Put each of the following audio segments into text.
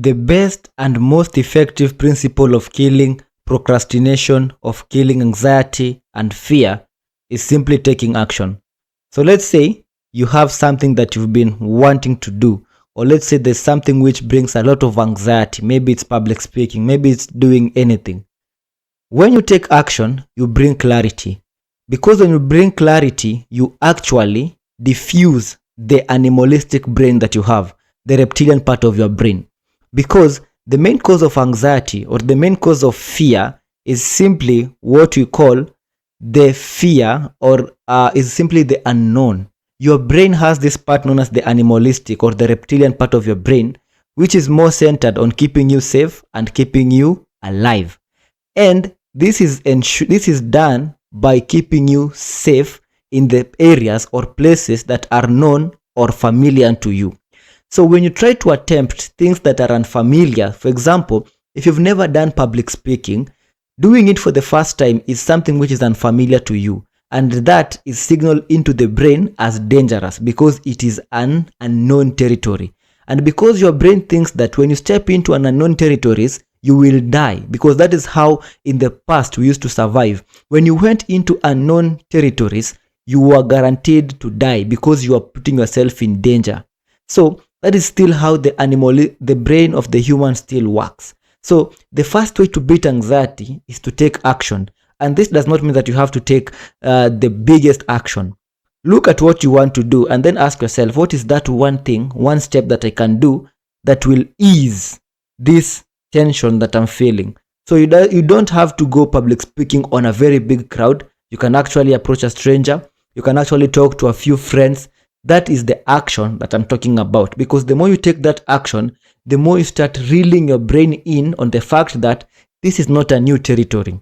The best and most effective principle of killing procrastination, of killing anxiety and fear is simply taking action. So let's say you have something that you've been wanting to do, or let's say there's something which brings a lot of anxiety. Maybe it's public speaking, maybe it's doing anything. When you take action, you bring clarity. Because when you bring clarity, you actually diffuse the animalistic brain that you have, the reptilian part of your brain. Because the main cause of anxiety or the main cause of fear is simply what we call the fear, or is simply the unknown. Your brain has this part known as the animalistic or the reptilian part of your brain, which is more centered on keeping you safe and keeping you alive. And this is done by keeping you safe in the areas or places that are known or familiar to you. So when you try to attempt things that are unfamiliar, for example, if you've never done public speaking, doing it for the first time is something which is unfamiliar to you. And that is signaled into the brain as dangerous because it is an unknown territory. And because your brain thinks that when you step into an unknown territories, you will die, because that is how in the past we used to survive. When you went into unknown territories, you were guaranteed to die because you are putting yourself in danger. So that is still how the brain of the human still works. So the first way to beat anxiety is to take action. And this does not mean that you have to take the biggest action. Look at what you want to do and then ask yourself, what is that one thing, one step that I can do that will ease this tension that I'm feeling? So you don't have to go public speaking on a very big crowd. You can actually approach a stranger. You can actually talk to a few friends. That is the action that I'm talking about, because the more you take that action, the more you start reeling your brain in on the fact that this is not a new territory.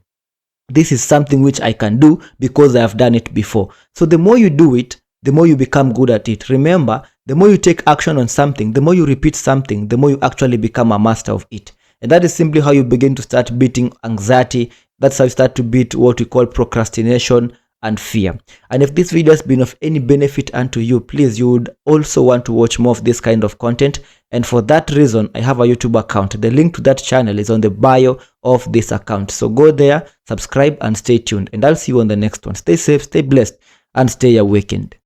This is something which I can do because I have done it before. So the more you do it, the more you become good at it. Remember, the more you take action on something, the more you repeat something, the more you actually become a master of it. And that is simply how you begin to start beating anxiety. That's how you start to beat what we call procrastination and fear. And if this video has been of any benefit unto you, please, you would also want to watch more of this kind of content. And for that reason, I have a YouTube account. The link to that channel is on the bio of this account. So go there, subscribe, and stay tuned. And I'll see you on the next one. Stay safe, stay blessed, and stay awakened.